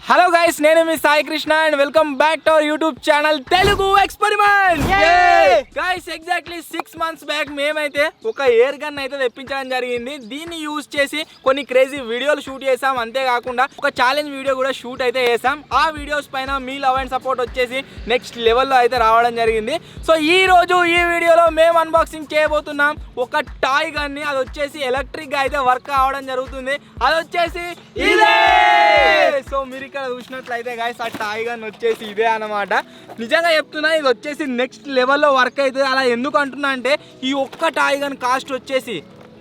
Hello guys, నేను మీ Sai Krishna and welcome back to our YouTube channel Telugu experiment. Guys, exactly 6 months back మేమైతే ఒక air gun అయితే తెప్పించడం జరిగింది. దీన్ని యూజ్ చేసి కొన్ని క్రేజీ వీడియోలు షూట్ చేసాం. అంతేకాకుండా ఒక ఛాలెంజ్ వీడియో కూడా షూట్ అయితే చేసాం. ఆ వీడియోస్ పైన మీ లవ్ అండ్ సపోర్ట్ వచ్చేసి నెక్స్ట్ లెవెల్లో అయితే రావడం జరిగింది. సో ఈ రోజు ఈ వీడియోలో మేము అన్బాక్సింగ్ చేయబోతున్నాం ఒక టాయ్ గన్ ని. అది వచ్చేసి ఎలక్ట్రిక్ గా అయితే వర్క్ అవడం జరుగుతుంది. అది వచ్చేసి ఇదే. సో మీరు ఇక్కడ చూసినట్లయితే గైస్, ఆ టాయ్ గన్ వచ్చేసి ఇదే అన్నమాట. నిజంగా చెప్తున్నా, ఇది వచ్చేసి నెక్స్ట్ లెవెల్లో వర్క్ అవుతుంది. అలా ఎందుకు అంటున్నా అంటే ఈ ఒక్క టాయ్ గన్ కాస్ట్ వచ్చేసి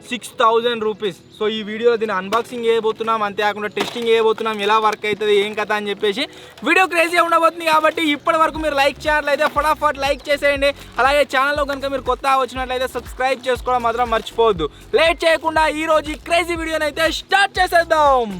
6000 రూపీస్. సో ఈ వీడియోలో దీన్ని అన్బాక్సింగ్ చేయబోతున్నాం, అంతేకాకుండా టెస్టింగ్ చేయబోతున్నాం, ఎలా వర్క్ అవుతుంది ఏం కథ అని చెప్పేసి. వీడియో క్రేజీ ఉండబోతుంది కాబట్టి ఇప్పటి వరకు మీరు లైక్ చేయాలైతే ఫటాఫట్ లైక్ చేసేయండి. అలాగే ఛానల్లో కనుక మీరు కొత్తగా వచ్చినట్లయితే సబ్స్క్రైబ్ చేసుకోవడం మాత్రం మర్చిపోవద్దు. లేట్ చేయకుండా ఈ రోజు ఈ క్రేజీ వీడియోని అయితే స్టార్ట్ చేసేద్దాం.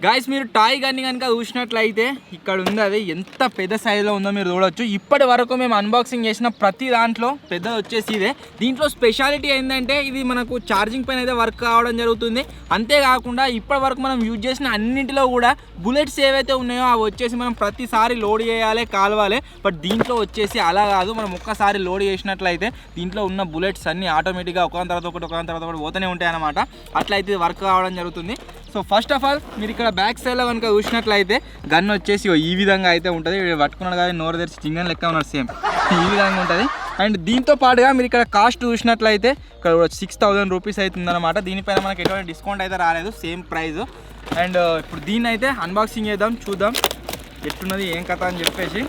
గాయస్, మీరు టాయ్ గన్ని కనుక చూసినట్లయితే ఇక్కడ ఉంది. అది ఎంత పెద్ద సైజులో ఉందో మీరు చూడవచ్చు. ఇప్పటి వరకు మేము అన్బాక్సింగ్ చేసిన ప్రతి దాంట్లో పెద్దది వచ్చేసి ఇదే. దీంట్లో స్పెషాలిటీ ఏంటంటే ఇది మనకు ఛార్జింగ్ పైన అయితే వర్క్ కావడం జరుగుతుంది. అంతేకాకుండా ఇప్పటి వరకు మనం యూజ్ చేసిన అన్నింటిలో కూడా బుల్లెట్స్ ఏవైతే ఉన్నాయో అవి వచ్చేసి మనం ప్రతిసారి లోడ్ చేయాలి, కాలవాలి. బట్ దీంట్లో వచ్చేసి అలా కాదు. మనం ఒక్కసారి లోడ్ చేసినట్లయితే దీంట్లో ఉన్న బుల్లెట్స్ అన్ని ఆటోమేటిక్గా ఒకదాని తర్వాత ఒకటి పోతూనే ఉంటాయి అన్నమాట. అట్లయితే వర్క్ కావడం జరుగుతుంది. సో ఫస్ట్ ఆఫ్ ఆల్ మీరు ఇక్కడ బ్యాక్ సైడ్లో కనుక చూసినట్లయితే గన్ వచ్చేసి ఈ విధంగా అయితే ఉంటుంది. పట్టుకున్నాడు కానీ నోరు తెరిచి చింగన్ లెక్క ఉన్నాడు, సేమ్ ఈ విధంగా ఉంటుంది. అండ్ దీంతో పాటుగా మీరు ఇక్కడ కాస్ట్ చూసినట్లయితే ఇక్కడ 6000 రూపీస్ అవుతుంది అనమాట. దీనిపైన మనకి ఎటువంటి డిస్కౌంట్ అయితే రాలేదు, సేమ్ ప్రైస్. అండ్ ఇప్పుడు దీన్ని అయితే అన్బాక్సింగ్ చేద్దాం, చూద్దాం ఎట్టున్నది ఏం కథ అని చెప్పేసి.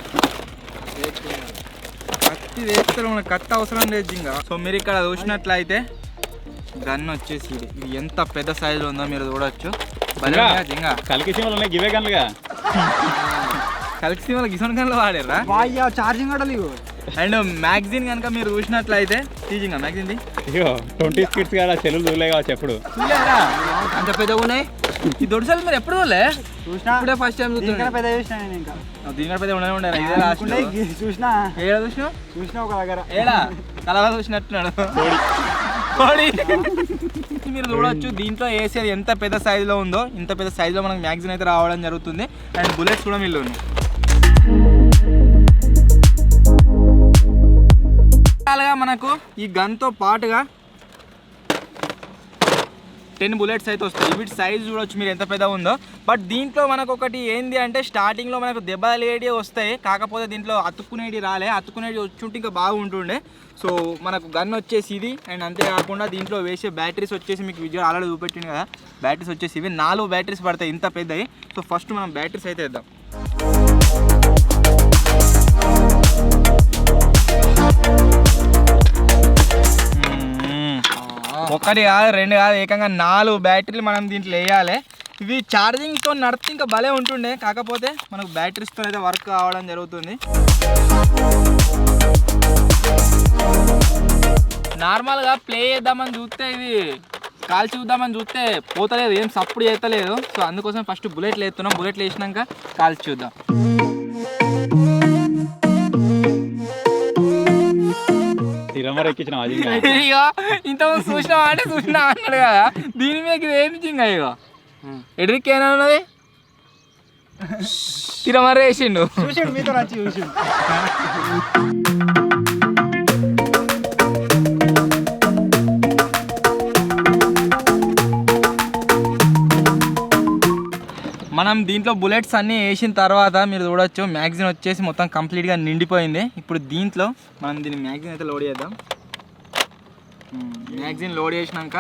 కత్తి వేస్తారు, మనకు కత్తి అవసరం లేదు ఇంకా. సో మీరు ఇక్కడ చూసినట్లయితే గన్ వచ్చేసి ఇది ఎంత పెద్ద సైజులో ఉందో మీరు చూడొచ్చు. కలికి సీమలు గివే గన్లుగా కలికి సీమలు గిసన్ గన్లు వాడారా ఛార్జింగ్ కూడా లేవు. అండ్ మ్యాగజైన్ కనుక మీరు చూసినట్లయితే టీజింగ్ మ్యాగజైన్ 20 స్కిట్స్ కదా, చెల్లు చూడలే కావచ్చు ఎప్పుడు. చూడలేరా అంత పెద్దగా ఉన్నాయి ఈ దొడిసలు మీరు ఎప్పుడు చూడలే? చూసినా ఇప్పుడే ఫస్ట్ టైం చూస్తున్నా. పెద్ద చూసినా నేను ఇంకా దీని పెద్ద ఉండే ఇదే లాస్ట్ చూసినా. ఏడా చూసినావు? చూసినా ఒక దగ్గర ఏడా కలగా చూసినట్టున్నాడు. మీరు చూడొచ్చు దీంట్లో వేసేది ఎంత పెద్ద సైజులో ఉందో. ఇంత పెద్ద సైజులో మనకు మ్యాగజైన్ అయితే రావడం జరుగుతుంది. అండ్ బుల్లెట్స్ కూడా వీళ్ళు మనకు ఈ గన్తో పాటుగా 10 బుల్లెట్స్ అయితే వస్తాయి. వీటి సైజ్ చూడొచ్చు మీరు ఎంత పెద్ద ఉందో. బట్ దీంట్లో మనకు ఒకటి ఏంది అంటే స్టార్టింగ్లో మనకు దెబ్బలేడి వస్తాయి, కాకపోతే దీంట్లో అతుక్కునేది రాలే. అతుక్కునేది వచ్చుంటే ఇంకా బాగుంటుండే. సో మనకు గన్ వచ్చేసి ఇది. అండ్ అంతేకాకుండా దీంట్లో వేసే బ్యాటరీస్ వచ్చేసి మీకు విజువల్ ఆల్రెడీ చూపెట్టింది కదా. బ్యాటరీస్ వచ్చేసి ఇవి 4 బ్యాటరీస్ పడతాయి ఇంత పెద్దవి. సో ఫస్ట్ మనం బ్యాటరీస్ అయితే వేద్దాం. ఒకటి కాదు, 2 కాదు, ఏకంగా 4 బ్యాటరీలు మనం దీంట్లో వేయాలి. ఇవి ఛార్జింగ్తో నడితే ఇంకా భలే ఉంటుండే, కాకపోతే మనకు బ్యాటరీస్తో అయితే వర్క్ కావడం జరుగుతుంది. నార్మల్గా ప్లే చేద్దామని చూస్తే ఇది కాల్చి చూద్దామని చూస్తే పోతలేదు, ఏం సప్పుడు చేస్తలేదు. సో అందుకోసం ఫస్ట్ బుల్లెట్లు వేస్తున్నాం. బుల్లెట్లు వేసినాక కాల్చి చూద్దాం. ఇంతకుముందు చూసినావా అంటే చూసినా అన్నాడు కదా. దీని మీద ఇది ఏంది చింగా? ఇగో ఎడ్రిక్ ఏనా ఉన్నది తిరమర వేసిండు. మీతో వచ్చి చూసిండు. మనం దీంట్లో బుల్లెట్స్ అన్నీ వేసిన తర్వాత మీరు చూడొచ్చు మ్యాగజైన్ వచ్చేసి మొత్తం కంప్లీట్గా నిండిపోయింది. ఇప్పుడు దీంట్లో మనం దీన్ని మ్యాగజైన్ అయితే లోడ్ చేద్దాం. మ్యాగజైన్ లోడ్ చేసినాక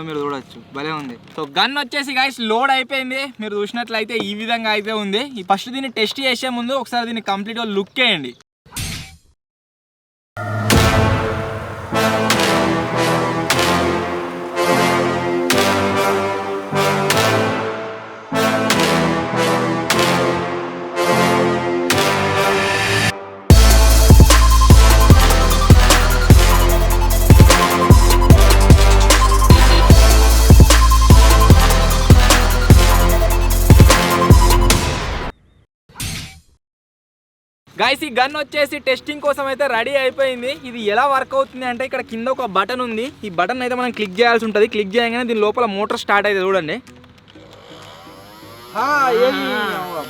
మీరు చూడొచ్చు భలే ఉంది. సో గన్ వచ్చేసి గైస్ లోడ్ అయిపోయింది. మీరు చూసినట్లయితే ఈ విధంగా అయితే ఉంది. ఈ ఫస్ట్ దీన్ని టెస్ట్ చేసే ముందు ఒకసారి దీన్ని కంప్లీట్గా లుక్ చేయండి. గైస్ ఈ గన్ వచ్చేసి టెస్టింగ్ కోసం అయితే రెడీ అయిపోయింది. ఇది ఎలా వర్క్ అవుతుంది అంటే ఇక్కడ కింద ఒక బటన్ ఉంది. ఈ బటన్ అయితే మనం క్లిక్ చేయాల్సి ఉంటుంది. క్లిక్ చేయగానే దీని లోపల మోటార్ స్టార్ట్ అవుతుంది. చూడండి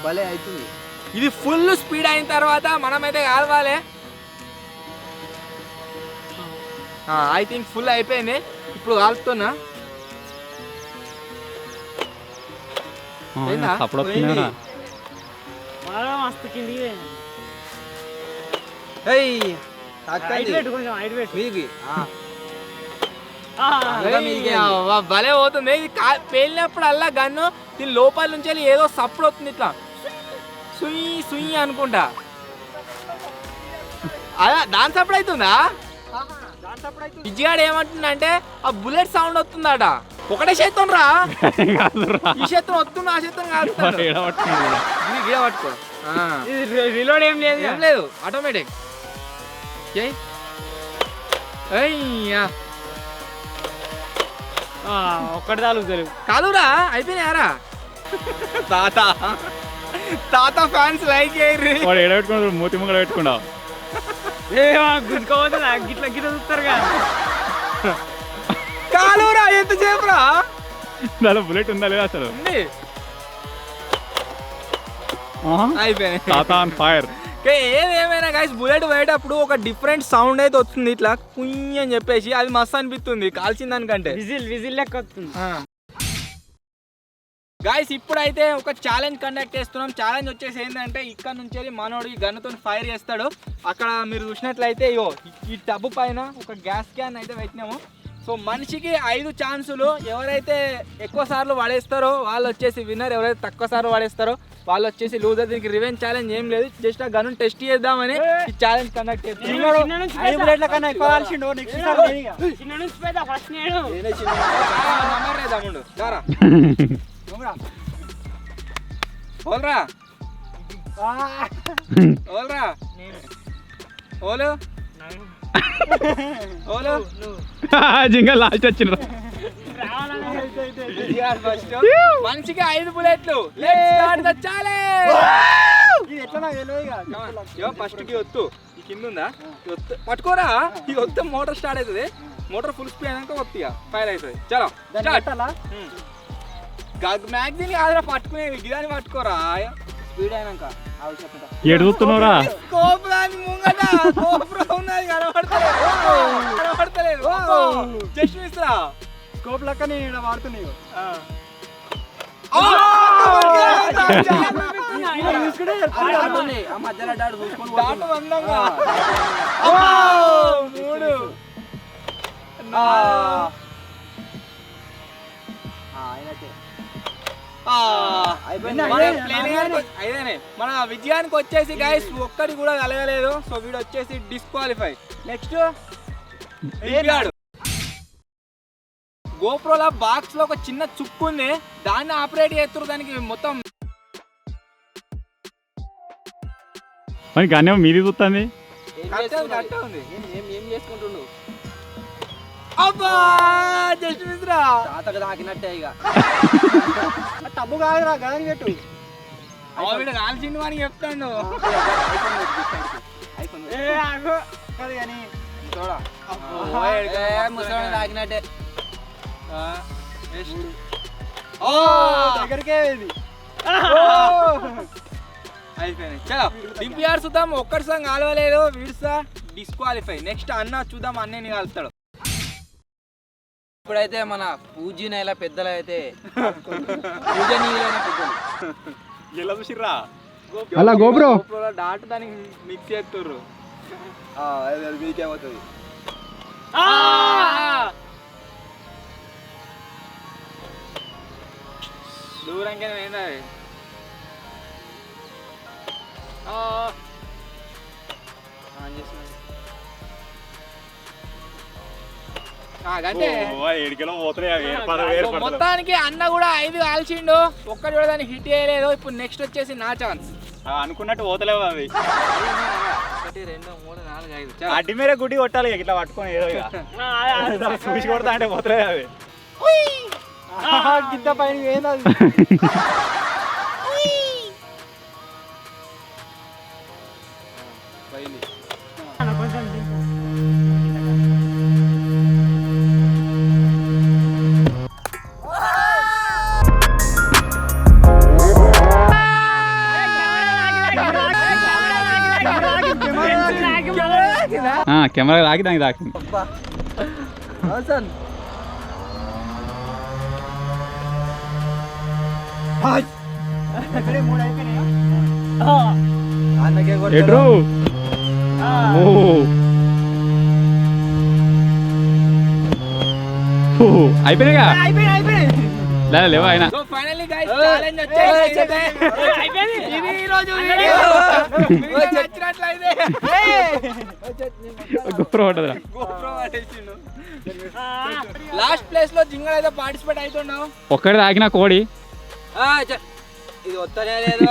భలే అవుతుంది. ఇది ఫుల్ స్పీడ్ అయిన తర్వాత మనమైతే కావాలి. ఐ థింక్ ఫుల్ అయిపోయింది. ఇప్పుడు కాలుతున్నా. అప్పుడు వస్తున్నారా మస్తు కింది భలే పోతుంది. ఇది పేలినప్పుడు అల్లా గన్ను దీని లోపల నుంచి వెళ్ళి ఏదో సప్పుడు అవుతుంది. ఇట్లా సుయి సుయి అనుకుంటా. అలా దాని సప్పుడు అవుతుందా? విజయాడు ఏమంటుందంటే ఆ బుల్లెట్ సౌండ్ వస్తుందట. ఒకటే చేత్తం రా, ఈ చేత్తం వస్తుంది, ఆ చేత్తం కాదు. గిడ పట్టుకో. రిలోడ్ ఏం లేదు, ఏం లేదు, ఆటోమేటిక్. ఒక్కటి తాలుగుతారు కాదురా, అయిపోయినాయారా? తాత తాత ఫ్యాన్స్ లైక్ అయ్యి వాడు ఎడబెట్టుకున్నాడు, మూతి ముగ్గలు పెట్టుకున్నావు. గుంజుకోవద్దు గిట్ల గిట్ల చూస్తారు కదా. కాలురా ఎంతసేపు రా? దాని బుల్లెట్ ఉందా లేదా అసలు? అయిపోయింది. తాత ఆన్ ఫైర్. ఏదేమైనా గైస్ బుల్లెట్ పోయేటప్పుడు ఒక డిఫరెంట్ సౌండ్ అయితే వస్తుంది, ఇట్లా కుయ్యి అని చెప్పేసి. అది మస్తు అనిపిస్తుంది కాల్చిన దానికంటే. విజిల్ లెక్క వస్తుంది. గాయస్ ఇప్పుడైతే ఒక ఛాలెంజ్ కండక్ట్ చేస్తున్నాం. ఛాలెంజ్ వచ్చేసి ఏంటంటే ఇక్కడ నుంచి వెళ్ళి మనోడు ఈ గన్నుతో ఫైర్ చేస్తాడు. అక్కడ మీరు చూసినట్లయితే ఇగో ఈ టబ్బు పైన ఒక గ్యాస్ క్యాన్ అయితే పెట్టినాము. సో మనిషికి 5 ఛాన్సులు. ఎవరైతే ఎక్కువ సార్లు పడేస్తారో వాళ్ళు వచ్చేసి విన్నర్, ఎవరైతే తక్కువ సార్లు పడేస్తారో వాళ్ళు వచ్చేసి లూజర్. దీనికి రివెంజ్ ఛాలెంజ్ ఏం లేదు, జస్ట్ ఆ గన్ను టెస్ట్ చేద్దామని ఈ ఛాలెంజ్ కండక్ట్ చేస్తున్నాం. ఓల్రా ఓల్రా ఓలు ఓలు జింగా లాస్ట్ వచ్చిండ్రు. మనిషికి 5 బుల్లెట్లు. Let's start the challenge. First కి ఒత్తు ఈ కింద ఉందా, ఒత్తు పట్టుకోరా. ఈ ఒత్తే మోటార్ స్టార్ట్ అవుతుంది. మోటార్ ఫుల్ స్పీడ్ అయినాక ఒత్తిగా ఫైర్ అవుతుంది. చలో మ్యాగ్జిన్ కాదురా పట్టుకునేది, గిదాన్ని పట్టుకోరా. స్పీడ్ అయినాక ఎడుగుతున్నారా? స్కోప్ దాని ముంగట స్కోప్ ఉన్నది కనబడతలేదు. జస్ట్ మిస్రా స్కోప్ లెక్క నేను వాడుతున్నాయి. మన విజయానికి వచ్చేసి గైస్ ఒక్కడి కూడా కలగలేదు. సో వీడు వచ్చేసి డిస్క్వాలిఫై. నెక్స్ట్ గోప్రోలో బాక్స్ లో ఒక చిన్న చుక్కు ఉంది, దాన్ని ఆపరేట్ చేస్తారు. దానికి మొత్తం మరి గన్నేమో మీది చూస్తుంది. ఏం చేసుకుంటుండు? అబ్బా జస్ట్ మిస్రా తాతకు తాకినట్టే. ఇక టబ్బు కాదురా, గదని పెట్టు. వీడు కాల్చిండు అని చెప్తాడు. కానీ తాకినట్టే దగ్గరికే అయిపోయింది. చలో దింపియాడు చూద్దాం. ఒక్కటి సాంగ్ కాలవలేదు, వీడ్సా డిస్క్వాలిఫై. నెక్స్ట్ అన్న చూద్దాం, అన్నని కాలుతాడు. ఇప్పుడైతే మన పూజన ఇలా పెద్దలు అయితే అలా గోబ్రో డాట్ దానికి మిక్స్ చేస్తుర్రు. మీకేమవుతుంది దూరంగా ఏందా మొత్తానికి అన్న కూడా 5 కాల్చిండు, ఒక్కటి కూడా దాన్ని హిట్ చేయలేదు. ఇప్పుడు నెక్స్ట్ వచ్చేసి నా ఛాన్స్. అనుకున్నట్టు పోతలేవు అవి. 1 2 3 4 5 అడ్డి మీరే గుడ్డి కొట్టాలి ఇట్లా పట్టుకొని ఏదో చూసి కొడతా అంటే పోతలేదు అవి. గిద్ద పైన ఏంది కెమెరా తాకి దానికి తాకింది. ఇక్కడే 3 అయిపోయినాయా? ఎటు అయిపోయినాయిగా లేవా ఆయన సో ఫైనల్లీ గైస్ ఛాలెంజ్ వచ్చేసింది. ఇది ఈ రోజు వీడియో. మీకు నచ్చినట్లయితే గొప్ప ఉంటుందిరా. GoPro పట్టేసిండు. లాస్ట్ ప్లేస్ లో జింగల్ అయితే పార్టిసిపేట్ అవుతున్నావు. ఒక్కడి తాకిన కోడి ఇది వస్తనే లేదు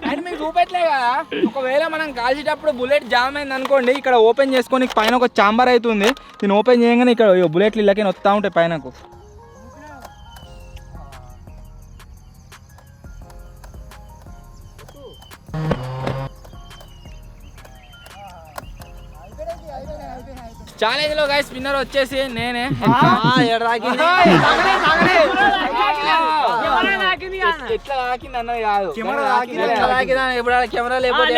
అండ్ మీకు చూపెట్టలే కదా. ఒకవేళ మనం కాల్చేటప్పుడు బుల్లెట్ జామ్ అయింది అనుకోండి, ఇక్కడ ఓపెన్ చేసుకొని పైన ఒక చాంబర్ అవుతుంది. దీన్ని ఓపెన్ చేయగానే ఇక్కడ బుల్లెట్లు ఇళ్ళకి వస్తూ ఉంటాయి పైనకు. ఛాలెంజ్ లో గైస్ విన్నర్ వచ్చేసి నేనే. ఎట్లా తాకింది అన్నది కాదు, కెమెరా లేకపోతే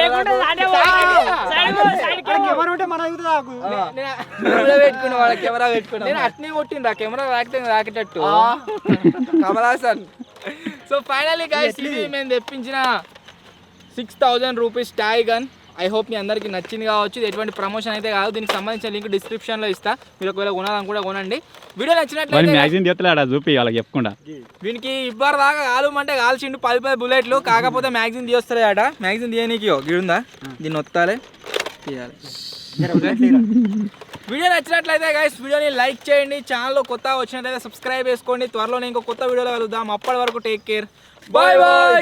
ఎవరు ఉంటే మన ఎదురు తాకు. పెట్టుకున్నా వాళ్ళ కెమెరా పెట్టుకున్నా. నేను అట్నే కొట్టిండ్రా కెమెరా రాకేటట్టు Kamal Haasan. So finally guys ఇది మేము తెప్పించిన 6000 rupees toy gun. I hope మీ అందరికి నచ్చింది కావచ్చు. ఇది ఎటువంటి ప్రమోషన్ అయితే కాదు. దీనికి సంబంధించిన లింక్ డిస్క్రిప్షన్లో ఇస్తా. మీరు ఒకవేళ కొనాలని కూడా కొనండి. వీడియో నచ్చినట్లయితే మ్యాగజైన్ తీస్తలేడా చూపి వాళ్ళకి చెప్పకుండా. వీనికి ఇబ్బరు దాకా కాలుమంటే కాల్చిండు 10 బుల్లెట్లు. కాకపోతే మ్యాగజైన్ తీయొస్తుంది అట. మ్యాగజైన్ తీయనీకి గిడుందా, దీన్ని ఒత్తాలి తీయాలి. వీడియో నచ్చినట్లయితే గైస్ వీడియోని లైక్ చేయండి. ఛానల్లో కొత్తగా వచ్చినట్లయితే సబ్స్క్రైబ్ చేసుకోండి. త్వరలోనే ఇంకో కొత్త వీడియోలో కలుద్దాం. అప్పటి వరకు టేక్ కేర్. Bye bye.